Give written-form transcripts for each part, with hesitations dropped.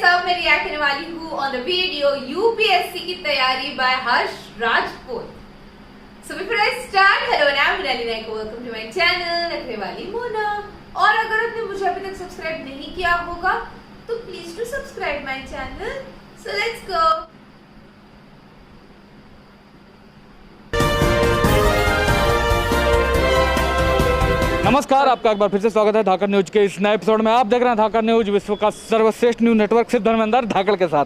सब मैं रिएक्ट करने वाली हूँ ऑन द वीडियो यूपीएससी की तैयारी by Harsh Rajput. So before I start, hello I am Monalini, welcome to my channel रखने वाली मोना। और अगर आपने मुझे अभी तक सब्सक्राइब नहीं किया होगा तो please to subscribe my channel. So let's go. नमस्कार, आपका एक बार फिर से स्वागत है धाकड़ न्यूज के इस नए एपिसोड में। आप देख रहे हैं धाकड़ न्यूज, विश्व का सर्वश्रेष्ठ न्यूज नेटवर्क सिर्फ धर्मेंद्र धाकड़ के साथ।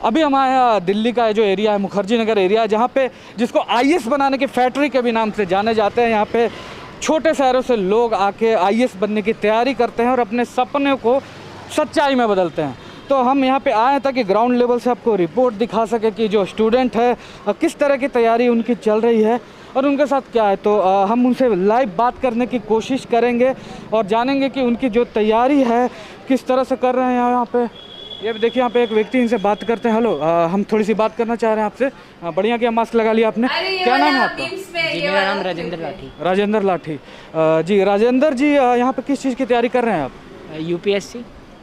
अभी हम आए हैं दिल्ली का जो एरिया है, मुखर्जी नगर एरिया, जहाँ पे जिसको आईएएस बनाने की फैक्ट्री के भी नाम से जाने जाते हैं। यहाँ पे छोटे शहरों से लोग आके आईएएस बनने की तैयारी करते हैं और अपने सपने को सच्चाई में बदलते हैं। तो हम यहाँ पे आए ताकि ग्राउंड लेवल से आपको रिपोर्ट दिखा सके कि जो स्टूडेंट है किस तरह की तैयारी उनकी चल रही है और उनके साथ क्या है। तो हम उनसे लाइव बात करने की कोशिश करेंगे और जानेंगे कि उनकी जो तैयारी है किस तरह से कर रहे हैं। यहाँ पे ये देखिए, यहाँ पे एक व्यक्ति, इनसे बात करते हैं। हेलो, हम थोड़ी सी बात करना चाह रहे हैं आपसे। बढ़िया किया, मास्क लगा लिया आपने। क्या नाम है आपका? जी, मेरा नाम राजेंद्र लाठी। राजेंद्र लाठी जी। राजेंद्र जी, यहाँ पे किस चीज़ की तैयारी कर रहे हैं आप?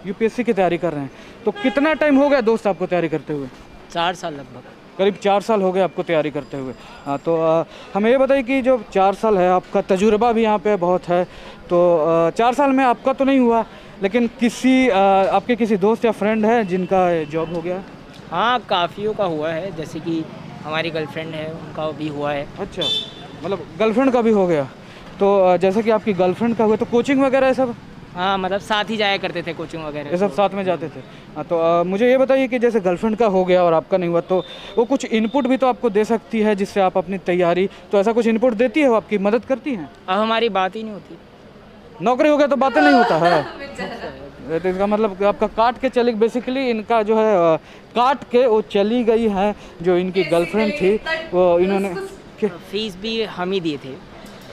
यूपीएससी की तैयारी कर रहे हैं। तो कितना टाइम हो गया दोस्त आपको तैयारी करते हुए? 4 साल लगभग। करीब 4 साल हो गए आपको तैयारी करते हुए। हाँ, तो हमें ये बताइए कि जो 4 साल है, आपका तजुर्बा भी यहाँ पे बहुत है। तो 4 साल में आपका तो नहीं हुआ, लेकिन आपके किसी दोस्त या फ्रेंड है जिनका जॉब हो गया? हाँ, काफ़ियों का हुआ है, जैसे कि हमारी गर्लफ्रेंड है, उनका भी हुआ है। अच्छा, मतलब गर्लफ्रेंड का भी हो गया। तो जैसे कि आपकी गर्लफ्रेंड का हुआ, तो कोचिंग वगैरह सब? हाँ, मतलब साथ ही जाया करते थे कोचिंग वगैरह, ये सब साथ में जाते थे। हाँ, तो मुझे ये बताइए कि जैसे गर्लफ्रेंड का हो गया और आपका नहीं हुआ, तो वो कुछ इनपुट भी तो आपको दे सकती है जिससे आप अपनी तैयारी, तो ऐसा कुछ इनपुट देती है, वो आपकी मदद करती हैं? अब हमारी बात ही नहीं होती। नौकरी हो गया तो बातें नहीं होता है। तो इसका मतलब आपका काट के चली, बेसिकली इनका जो है काट के वो चली गई है। जो इनकी गर्लफ्रेंड थी वो इन्होंने फीस भी हम ही दिए थे।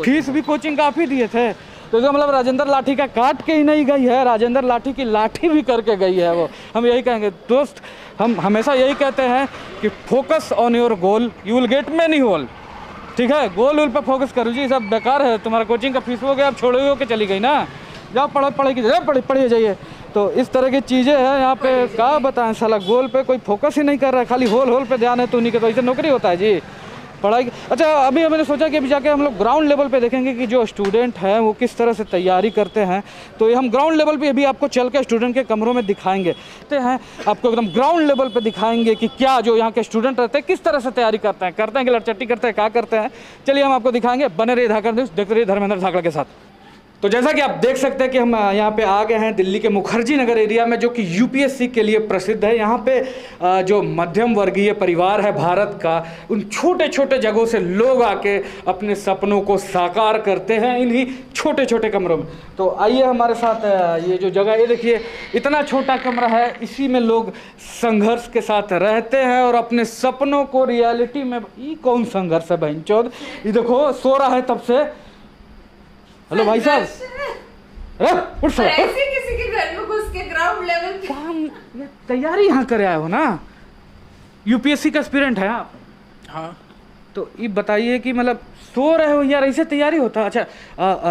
फीस भी कोचिंग का आप ही दिए थे। तो इसका मतलब राजेंद्र लाठी का काट के ही नहीं गई है, राजेंद्र लाठी की लाठी भी करके गई है वो। हम यही कहेंगे दोस्त, हम हमेशा यही कहते हैं कि focus on your goal, you will get many whole. ठीक है, गोल वोल पे फोकस करो जी, सब बेकार है। तुम्हारा कोचिंग का फीस हो गया, अब छोड़े हो के चली गई ना, जाओ पढ़े जाइए। तो इस तरह की चीज़ें हैं यहाँ पे। क्या बताएं, साला गोल पे कोई फोकस ही नहीं कर रहा है, खाली होल पे ध्यान है। तो उन्हीं के तो ऐसे नौकरी होता है जी, पढ़ाई। अच्छा, अभी मैंने सोचा कि अभी जाके हम लोग ग्राउंड लेवल पे देखेंगे कि जो स्टूडेंट हैं वो किस तरह से तैयारी करते हैं। तो ये हम ग्राउंड लेवल पे अभी आपको चल के स्टूडेंट के कमरों में दिखाएंगे। तो हैं आपको एकदम ग्राउंड लेवल पे दिखाएंगे कि क्या जो यहाँ के स्टूडेंट रहते हैं किस तरह से तैयारी करते हैं कि लड़चट्टी करते हैं, क्या करते हैं। चलिए हम आपको दिखाएंगे। बने रहिए धाकड़ न्यूज़, देखते रहिए धर्मेंद्र धाकड़ के साथ। तो जैसा कि आप देख सकते हैं कि हम यहाँ पे आ गए हैं दिल्ली के मुखर्जी नगर एरिया में, जो कि यूपीएससी के लिए प्रसिद्ध है। यहाँ पे जो मध्यम वर्गीय परिवार है भारत का, उन छोटे छोटे जगहों से लोग आके अपने सपनों को साकार करते हैं इन्हीं छोटे छोटे कमरों में। तो आइए हमारे साथ। ये जो जगह, ये देखिए, इतना छोटा कमरा है, इसी में लोग संघर्ष के साथ रहते हैं और अपने सपनों को रियलिटी में। ये कौन संघर्ष है बहन चौध? ये देखो, सो रहा है तब से। हेलो भाई साहब, ऐसे किसी के घर में घुस के ग्राउंड लेवल पे काम तैयारी यहाँ करे आए हो ना? यूपीएससी का एस्पिरेंट है आप? हाँ। तो ये बताइए कि मतलब सो रहे हो यार, ऐसे तैयारी होता है? अच्छा,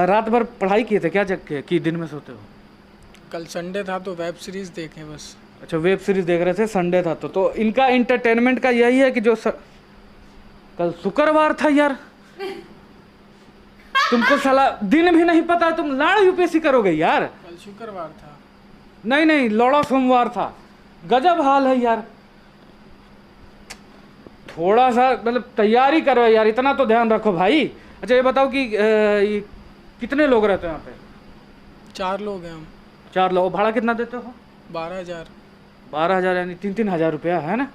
रात भर पढ़ाई किए थे क्या जग के, कि दिन में सोते हो? कल संडे था तो वेब सीरीज देखे बस। अच्छा, वेब सीरीज देख रहे थे, संडे था तो इनका इंटरटेनमेंट का यही है कि जो कल शुक्रवार था यार, तुमको साला दिन भी नहीं पता, तुम लाड़ यूपीएससी करोगे यार? कल शुक्रवार था। नहीं, लौड़ा सोमवार था। गजब हाल है यार। थोड़ा सा मतलब तैयारी करो यार, इतना तो ध्यान रखो भाई। अच्छा, ये बताओ कि ये कितने लोग रहते हैं यहाँ पे? 4 लोग हैं हम। 4 लोग। भाड़ा कितना देते हो? 12,000। 12,000 यानी 3-3 हज़ार रुपया है ना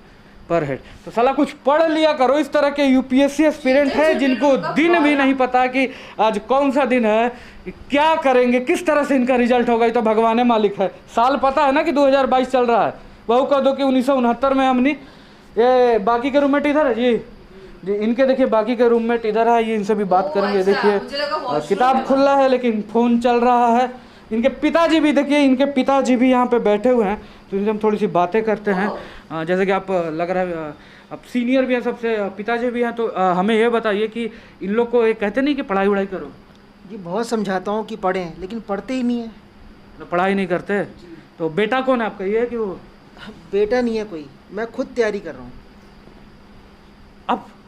पर हेड। तो साला कुछ पढ़ लिया करो। इस तरह के यूपीएससी एस्पिरेंट है जिनको दिन भी नहीं पता कि आज कौन सा दिन है, क्या करेंगे, किस तरह से इनका रिजल्ट होगा। ये तो भगवान मालिक है। साल पता है ना कि 2022 चल रहा है। वह कह दो कि 1969 में हमने ये बाकी के रूममेट इधर है जी, इनके देखिए बाकी के रूममेट इधर है। ये इनसे भी बात करेंगे। देखिए, किताब खुला है लेकिन फ़ोन चल रहा है। इनके पिताजी भी देखिए, इनके पिताजी भी यहाँ पे बैठे हुए हैं। तो इनसे हम थोड़ी सी बातें करते हैं। जैसे कि आप लग रहा है आप सीनियर भी हैं सबसे, पिताजी भी हैं। तो हमें ये बताइए कि इन लोग को ये कहते नहीं कि पढ़ाई वढ़ाई करो? जी बहुत समझाता हूँ कि पढ़ें, लेकिन पढ़ते ही नहीं है। पढ़ाई नहीं करते। तो बेटा कौन है आपका, ये है कि वो? बेटा नहीं है कोई, मैं खुद तैयारी कर रहा हूँ।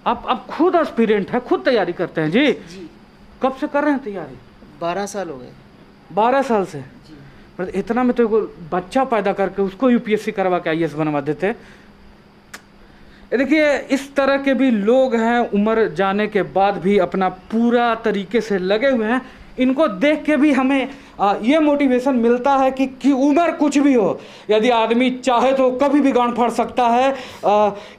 आप खुद एस्पिरेंट है, खुद तैयारी करते हैं जी? जी। कब से कर रहे हैं तैयारी? 12 साल हो गए। 12 साल से? जी। पर इतना में तो एगो बच्चा पैदा करके उसको यूपीएससी करवा के आईएएस बनवा देते। ये देखिए, इस तरह के भी लोग हैं, उम्र जाने के बाद भी अपना पूरा तरीके से लगे हुए हैं। इनको देख के भी हमें ये मोटिवेशन मिलता है कि उम्र कुछ भी हो, यदि आदमी चाहे तो कभी भी गांड फाड़ सकता है।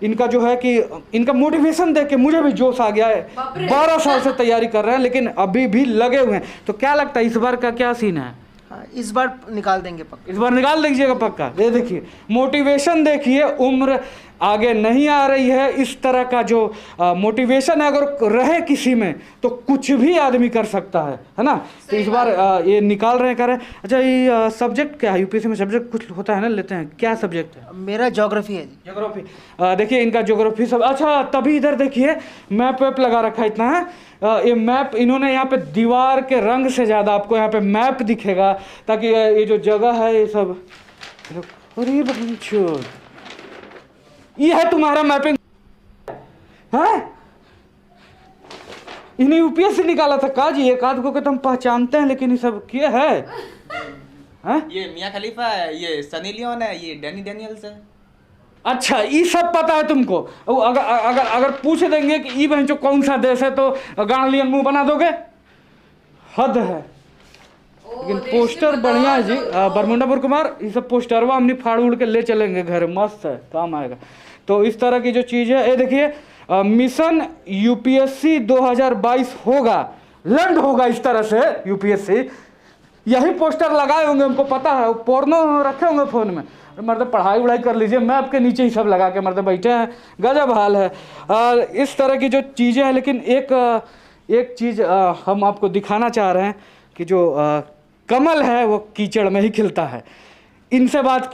इनका जो है कि इनका मोटिवेशन देख के मुझे भी जोश आ गया है। 12 साल से तैयारी कर रहे हैं लेकिन अभी भी लगे हुए हैं। तो क्या लगता है इस बार का क्या सीन है? हाँ, इस बार निकाल देंगे पक्का। इस बार निकाल दीजिएगा पक्का। ये देखिए मोटिवेशन देखिए, उम्र आगे नहीं आ रही है। इस तरह का जो मोटिवेशन अगर रहे किसी में तो कुछ भी आदमी कर सकता है ना? तो इस बार ये निकाल रहे हैं, कर रहे हैं। अच्छा, ये सब्जेक्ट क्या है यूपीएससी में? सब्जेक्ट कुछ होता है ना, लेते हैं, क्या सब्जेक्ट है? मेरा ज्योग्राफी है जी। ज्योग्राफी। देखिए इनका ज्योग्राफी सब अच्छा। तभी इधर देखिए मैप वेप लगा रखा है इतना है। ये मैप इन्होंने यहाँ पे दीवार के रंग से ज़्यादा आपको यहाँ पे मैप दिखेगा, ताकि ये जो जगह है ये सब। अरे बच्चों, ये है तुम्हारा मैपिंग है? इन्हें यूपीएससी निकाला था का जी? एक आध को के तुम पहचानते हैं लेकिन ये सब क्या है? ये मियां खलीफा है, ये सनी लियोन है, ये डैनी डेनियल्स है। अच्छा, ये सब पता है तुमको? अगर अगर अगर पूछ देंगे कि ये बहन कौन सा देश है तो गांडलियन मुंह बना दोगे? हद है। लेकिन पोस्टर बढ़िया है जी। बरमुंडापुर कुमार, ये सब पोस्टरवा हमने फाड़ उड़ के ले चलेंगे घर, मस्त है, काम आएगा। तो इस तरह की जो चीज़ है, ये देखिए मिशन यूपीएससी 2022 होगा, लैंड होगा इस तरह से यूपीएससी। यही पोस्टर लगाए होंगे, हमको पता है। पोर्नो रखे होंगे फ़ोन में। मर्द पढ़ाई वढ़ाई कर लीजिए, मैप के नीचे ही सब लगा के मर्द बैठे हैं, गजब हाल है। इस तरह की जो चीज़ें हैं। लेकिन एक चीज़ हम आपको दिखाना चाह रहे हैं कि जो कमल है वो कीचड़ में ही खिलता है। इनसे बात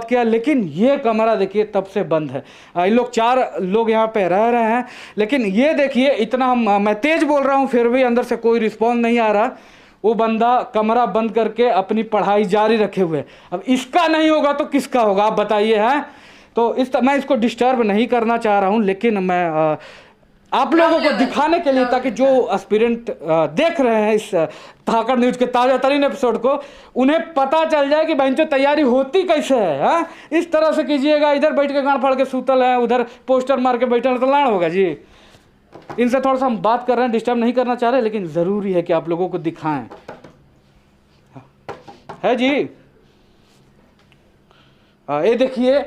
किया लेकिन ये कमरा देखिए तब से बंद है। इन लोग 4 लोग यहाँ पे रह रहे हैं, लेकिन ये देखिए इतना मैं तेज़ बोल रहा हूँ फिर भी अंदर से कोई रिस्पॉन्स नहीं आ रहा। वो बंदा कमरा बंद करके अपनी पढ़ाई जारी रखे हुए। अब इसका नहीं होगा तो किसका होगा, आप बताइए हैं? तो मैं इसको डिस्टर्ब नहीं करना चाह रहा हूँ, लेकिन मैं आप लोगों को दिखाने के लिए, ताकि जो एस्पिरेंट देख रहे हैं इस धाकड़ न्यूज के ताज़ा तरीन एपिसोड को, उन्हें पता चल जाए कि बहन जो तैयारी होती कैसे है। इस तरह से कीजिएगा, इधर बैठ के गांड फाड़ के सूतल है, उधर पोस्टर मार के बैठल तो लाड़ होगा जी। इनसे थोड़ा सा हम बात कर रहे हैं, डिस्टर्ब नहीं करना चाह रहे, लेकिन ज़रूरी है कि आप लोगों को दिखाएं, है जी। ये देखिए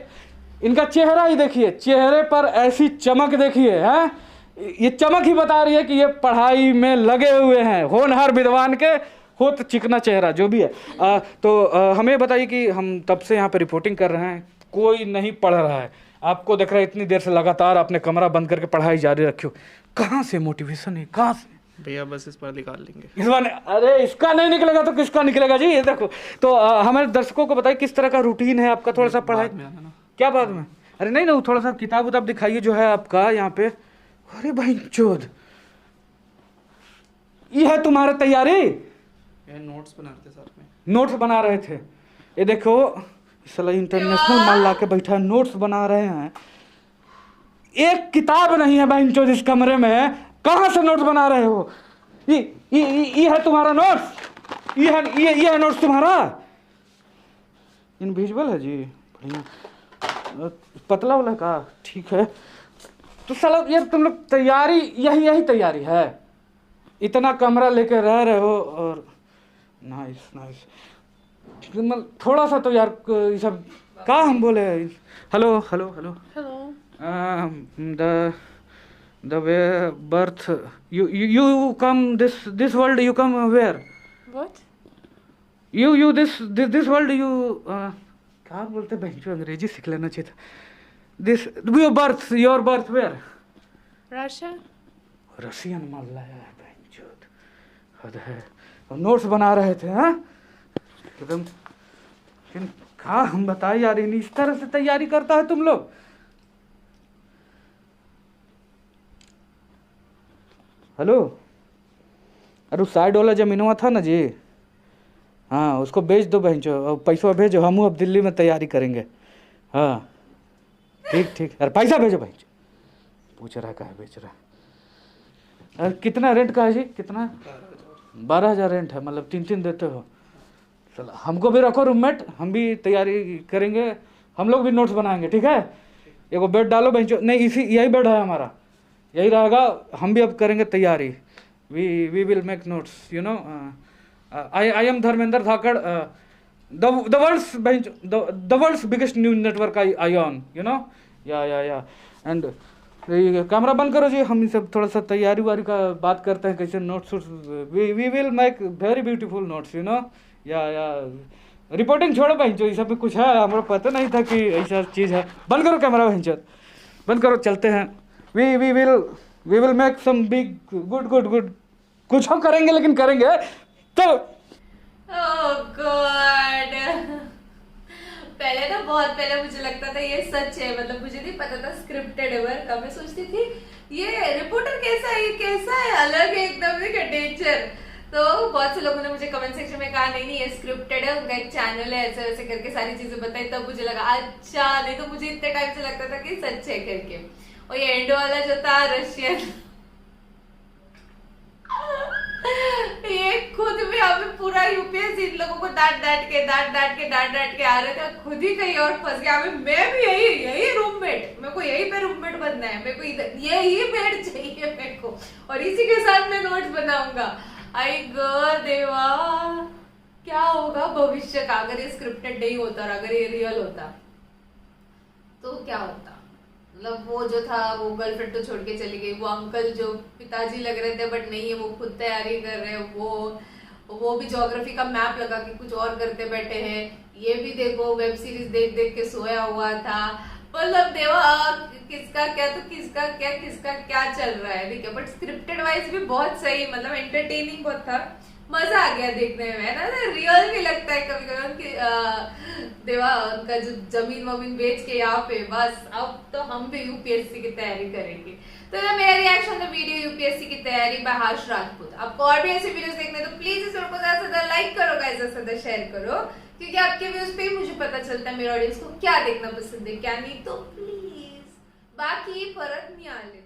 इनका चेहरा ही देखिए, चेहरे पर ऐसी चमक देखिए, है ये चमक ही बता रही है कि ये पढ़ाई में लगे हुए हैं। होनहार विद्वान के हो तो चिकना चेहरा जो भी है। हमें बताइए कि हम तब से यहाँ पे रिपोर्टिंग कर रहे हैं, कोई नहीं पढ़ रहा है। आपको देख रहा है इतनी देर से लगातार आपने कमरा बंद करके पढ़ाई जारी रखी हो। कहाँ से मोटिवेशन है, कहाँ से? भैया बस इस बार निकाल लेंगे। इस बार अरे इसका नहीं निकलेगा तो किसका निकलेगा जी? ये देखो। तो हमारे दर्शकों को बताइए किस तरह का रूटीन है आपका, थोड़ा सा पढ़ाई में आना ना। क्या बाद में? अरे नहीं ना, थोड़ा सा किताब उताब दिखाइए जो है आपका यहाँ पे। अरे भाई चोद, ये है तुम्हारा तैयारी? ये नोट्स बना रहे थे साथ में। नोट्स बना रहे थे? ये देखो साला इंटरनेशनल माल ला के बैठा है, नोट्स बना रहे हैं। एक किताब नहीं है बहन चोद इस कमरे में, कहाँ से नोट्स बना रहे हो? ये है तुम्हारा नोट्स? ये है नोट्स तुम्हारा? इनविजिबल है जी, बढ़िया। पतला वाला का ठीक है। तो साला यार तुम लोग तैयारी यही तैयारी है? इतना कमरा लेके रह रहे हो और नाइस। थोड़ा सा तो यार ये सब का हम बोले। Hello the way birth you come this world, you come where? What? you this world you क्या बोलते हैं बहन, अंग्रेजी सीख लेना चाहिए था। this your birth where? Russia. Russian माल लाया है बहन चोद, हद है। और नोट्स बना रहे थे हाँ एकदम। लेकिन कहा हम बताए यार, इस तरह से तैयारी करता है तुम लोग? हेलो, अरे साइड वाला जमीनवा था ना जी, हाँ उसको बेच दो बहन चो, पैसा भेजो, हम अब दिल्ली में तैयारी करेंगे। हाँ ठीक ठीक, अरे पैसा भेजो भाई। पूछ रहा है बेच रहा है। अरे कितना रेंट का है जी, कितना? 12,000 रेंट है, मतलब 3-3 देते हो। चलो हमको भी रखो रूममेट, हम भी तैयारी करेंगे, हम लोग भी नोट्स बनाएंगे, ठीक है? एगो बेड डालो बेंचो, नहीं इसी यही बेड है हमारा, यही रहेगा। हम भी अब करेंगे तैयारी, we will make notes, you know. I am Dharmendra Dhakad, the world's biggest news network I on, you know. या एंड कैमरा बंद करो जी, हम सब थोड़ा सा तैयारी वारी का बात करते हैं, कैसे notes. We will make very beautiful notes, you know. या रिपोर्टिंग छोड़ो भाई, जो ये सब कुछ है हमारा पता नहीं था कि ऐसा चीज़ है। बंद करो कैमरा भाई, बंद करो, चलते हैं। We will make some big good कुछ हम करेंगे, लेकिन करेंगे तो। ओह गॉड, पहले ना बहुत पहले मुझे लगता था ये सच है, मतलब मुझे नहीं पता था स्क्रिप्टेड है। वर्क मैं सोचती थी ये रिपोर्टर कैसा है, ये कैसा है, अलग है एकदम से डेंजर। तो बहुत से लोगों ने मुझे कमेंट सेक्शन में कहा नहीं ये स्क्रिप्टेड है, उनका एक चैनल है, ऐसे वैसे करके सारी चीजें बताई। तब मुझे लगा अच्छा, नहीं तो मुझे इतने टाइम से लगता था कि सच है करके। और ये एंड वाला जो था रशियन, ये खुद भी हमें पूरा यूपीएससी इन लोगों को डांट डांट के आ रहे थे, खुद ही कहीं और फंस गया। मैं भी यही रूममेट, मेरे को यही पे रूममेट बनना है, मेरे को इधर यही बेड चाहिए मेरे को, और इसी के साथ मैं नोट्स बनाऊंगा। आई गॉड देवा, क्या होगा भविष्य का अगर ये स्क्रिप्टेड नहीं होता और अगर ये रियल होता तो क्या होता। मतलब वो जो था वो गर्लफ्रेंड तो छोड़ के चली गई, वो अंकल जो पिताजी लग रहे थे बट नहीं है, वो खुद तैयारी कर रहे हैं, वो भी ज्योग्राफी का मैप लगा के कुछ और करते बैठे हैं। ये भी देखो वेब सीरीज देख देख के सोया हुआ था। मतलब देवा किसका क्या चल रहा है, ठीक है। बट स्क्रिप्टेड वाइज भी बहुत सही, मतलब एंटरटेनिंग बहुत था, मजा आ गया देखने में ना। रियल भी लगता है कभी कभी उनकी देवा उनका जो जमीन वमीन बेच के यहाँ पे, बस अब तो हम भी यूपीएससी की तैयारी करेंगे। तो ये मेरा रिएक्शन था वीडियो यूपीएससी की तैयारी बाय हर्ष राजपूत। आपको और भी ऐसी वीडियोस देखने तो प्लीज इस वीडियो को ज्यादा से ज्यादा लाइक करो गाइस, ज्यादा से ज्यादा शेयर करो, क्योंकि आपके व्यूज पे ही मुझे पता चलता है मेरे ऑडियंस को क्या देखना पसंद है क्या नहीं। तो प्लीज बाकी फर्क नहीं आने